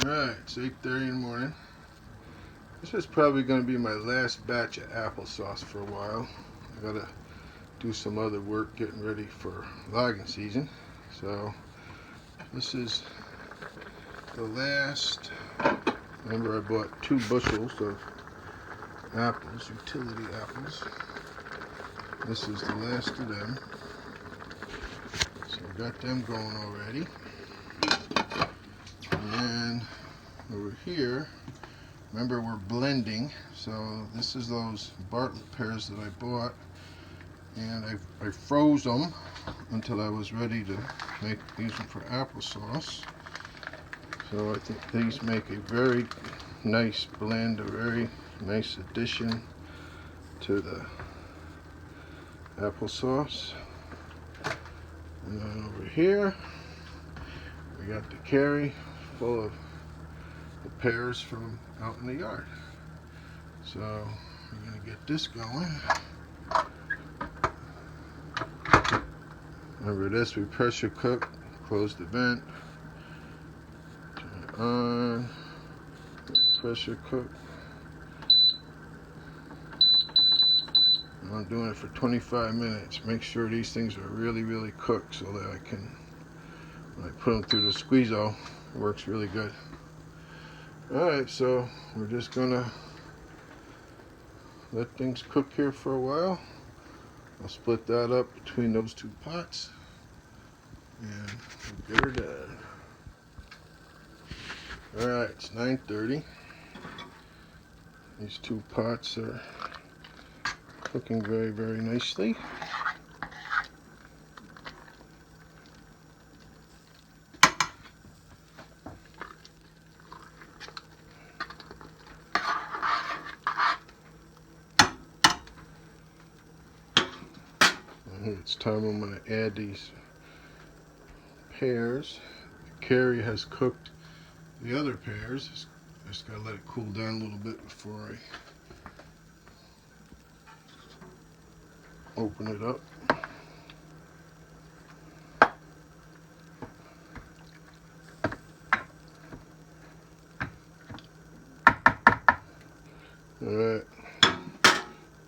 Alright, it's 8:30 in the morning. This is probably going to be my last batch of applesauce for a while. I gotta do some other work getting ready for logging season. So this is the last. Remember, I bought 2 bushels of apples, utility apples. This is the last of them. So I got them going already. And then over here, remember, we're blending. So this is those Bartlett pears that I bought, and I froze them until I was ready to use them for applesauce. So I think these make a very nice blend, a very nice addition to the applesauce. And then over here, we got the carry full of the pears from out in the yard. So we're going to get this going. Remember this, we pressure cook, close the vent, turn it on, pressure cook. I'm doing it for 25 minutes. Make sure these things are really cooked so that I can, when I put them through the squeeze-o, it works really good. Alright, so we're just gonna let things cook here for a while. I'll split that up between those 2 pots and we'll get her done. Alright, it's 9:30. These 2 pots are cooking very nicely. It's time I'm going to add these pears. The carry has cooked the other pears. I just got to let it cool down a little bit before I open it up. Alright,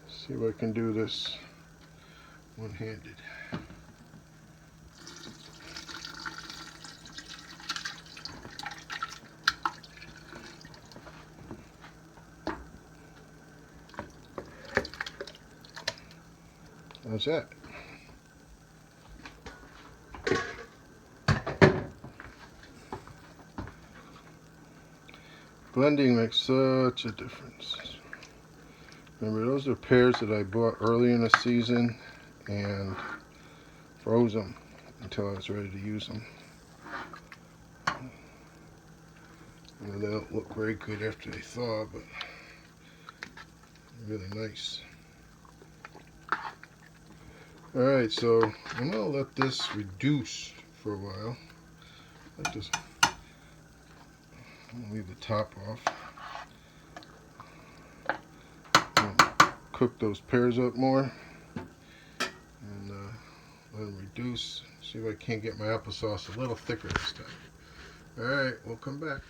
see if I can do this one-handed. How's that? Blending makes such a difference. Remember, those are pears that I bought early in the season and froze them until I was ready to use them. And they don't look very good after they thaw, but really nice. Alright, so I'm going to let this reduce for a while. Leave the top off. Cook those pears up more and let them reduce. See if I can't get my applesauce a little thicker this time. Alright, we'll come back.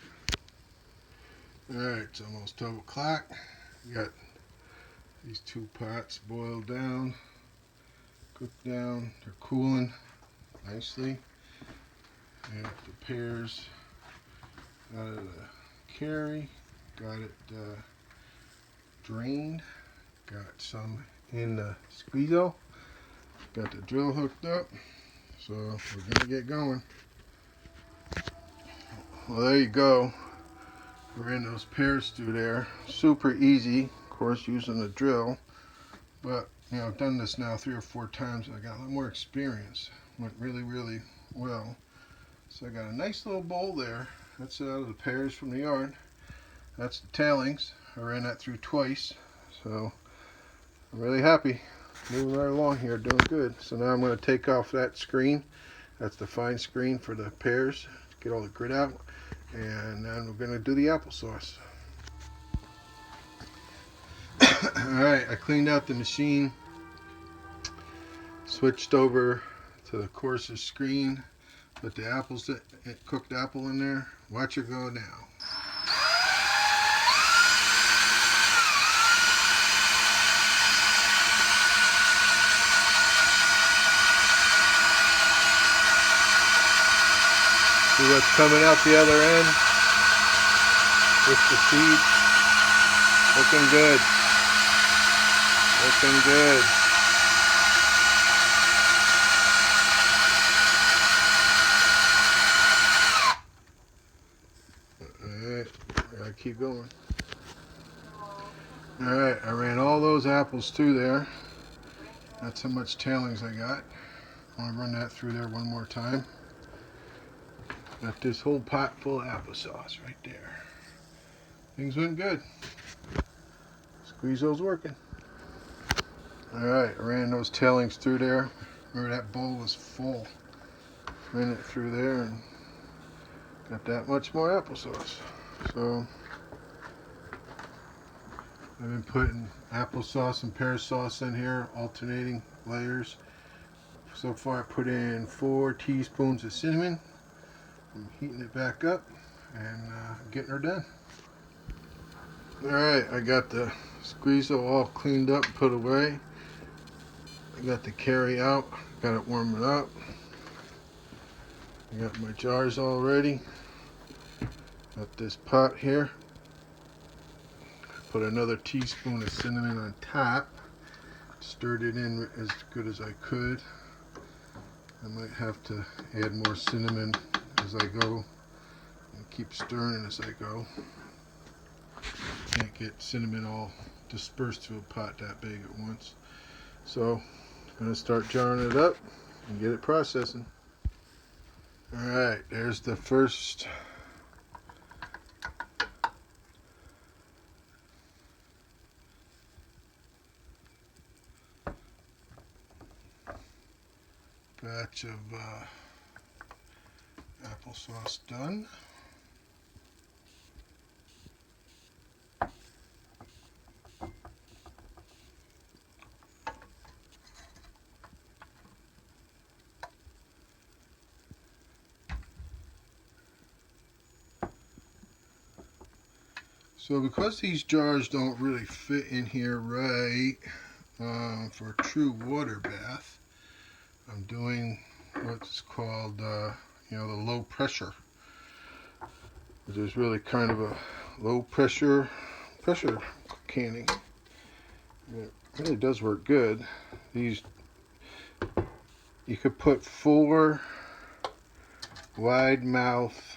Alright, it's almost 12 o'clock. Got these 2 pots boiled down, cooked down. They're cooling nicely. And the pears out of the carry. Got it drained. Got some in the squeeze-o. Got the drill hooked up. So we're gonna get going. Well, there you go. We're in those pears through there. Super easy, of course, using the drill. But you know, I've done this now 3 or 4 times. I got a lot more experience. Went really well. So I got a nice little bowl there. That's out of the pears from the yard. That's the tailings. I ran that through twice. So I'm really happy. Moving right along here, doing good. So now I'm going to take off that screen. That's the fine screen for the pears. Get all the grit out. And then we're going to do the applesauce. Alright, I cleaned out the machine. Switched over to the coarsest screen. Put the cooked apple in there. Watch her go now. See what's coming out the other end? Just the seeds. Looking good. Looking good. Alright, gotta keep going. Alright, I ran all those apples through there. That's how much tailings I got. I want to run that through there one more time. Got this whole pot full of applesauce right there. Things went good. Squeezo's working. Alright, I ran those tailings through there. Remember that bowl was full. Ran it through there and got that much more applesauce. So I've been putting applesauce and pear sauce in here, alternating layers. So far I put in 4 teaspoons of cinnamon. I'm heating it back up and getting her done. Alright, I got the squeezo all cleaned up and put away. I got the carry out, got it warming up. I got my jars all ready. Got this pot here. Put another teaspoon of cinnamon on top. Stirred it in as good as I could. I might have to add more cinnamon as I go and keep stirring as I go. Can't get cinnamon all dispersed to a pot that big at once. So I'm going to start jarring it up and get it processing. Alright, there's the first batch of applesauce done. So because these jars don't really fit in here right for a true water bath, I'm doing what's called the low pressure, which is really kind of a low pressure canning. It really does work good. These, you could put 4 wide mouth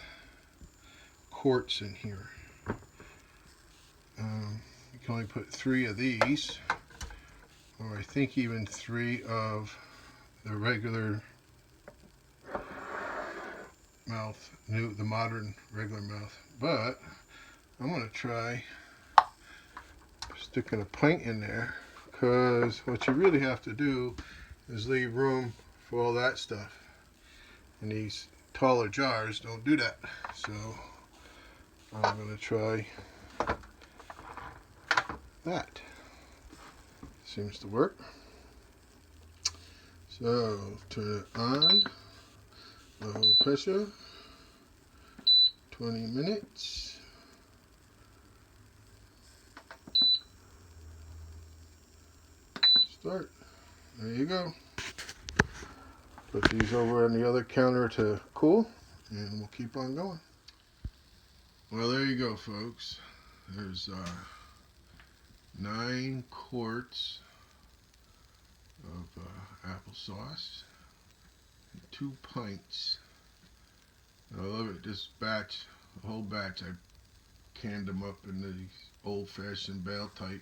quarts in here. You can only put 3 of these, or I think even 3 of the regular mouth, the modern regular mouth. But I'm going to try sticking a pint in there, because what you really have to do is leave room for all that stuff. And these taller jars don't do that. So I'm going to try that. Seems to work. So turn it on, low pressure, 20 minutes. Start. There you go. Put these over on the other counter to cool, and we'll keep on going. Well, there you go, folks. There's 9 quarts of applesauce, and 2 pints. I love it. This batch, the whole batch, I canned them up in these old-fashioned bale type,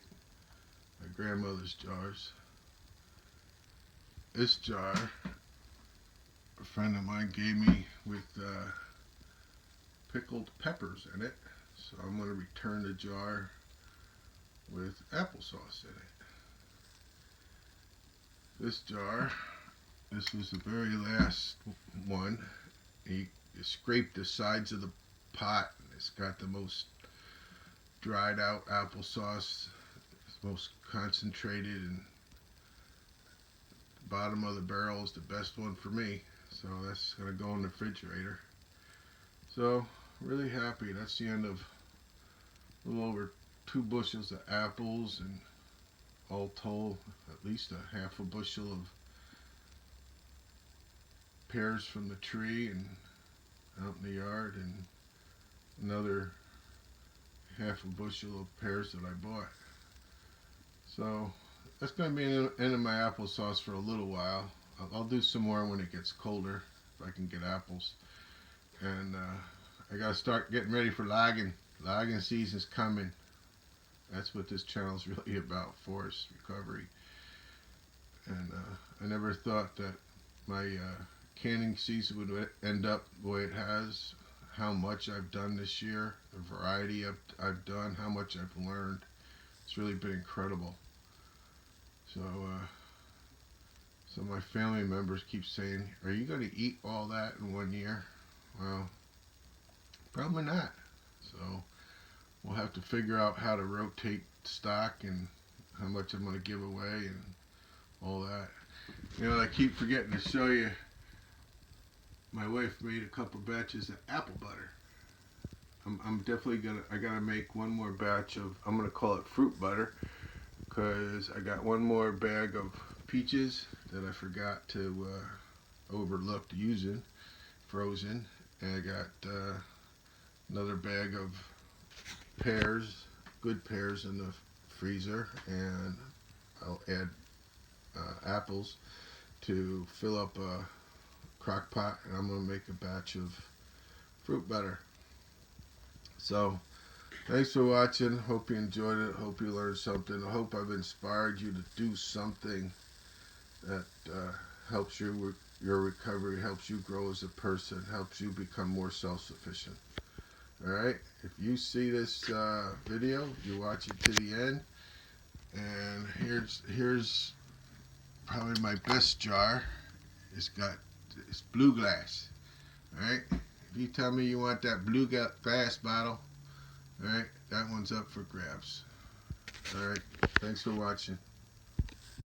my grandmother's jars. This jar, a friend of mine gave me with pickled peppers in it, so I'm going to return the jar with applesauce in it. This jar, this was the very last one. You scrape the sides of the pot. It's got the most dried out applesauce. It's most concentrated, and the bottom of the barrel is the best one for me. So that's going to go in the refrigerator. So really happy. That's the end of a little over 2 bushels of apples, and all told at least a half a bushel of pears from the tree, and in the yard, and another half a bushel of pears that I bought. So that's going to be in my applesauce for a little while. I'll do some more when it gets colder, if I can get apples. And I got to start getting ready for logging. Logging season's coming. That's what this channel is really about, forest recovery. And I never thought that my canning season would end up the way it has. How much I've done this year, the variety I've done, how much I've learned. It's really been incredible. So some of my family members keep saying, are you going to eat all that in 1 year? Well, probably not. So we'll have to figure out how to rotate stock and how much I'm going to give away and all that. You know, I keep forgetting to show you, my wife made a couple batches of apple butter. I'm definitely I gotta make one more batch of, I'm gonna call it fruit butter, because I got one more bag of peaches that I forgot to overlooked using, frozen, and I got another bag of pears, good pears in the freezer, and I'll add apples to fill up a crock pot, and I'm going to make a batch of fruit butter. So thanks for watching. Hope you enjoyed it. Hope you learned something. I hope I've inspired you to do something that helps you with your recovery, helps you grow as a person, helps you become more self-sufficient. Alright, if you see this video, you watch it to the end, and here's probably my best jar. It's blue glass. Alright, if you tell me you want that blue glass bottle, alright, that one's up for grabs. Alright, thanks for watching.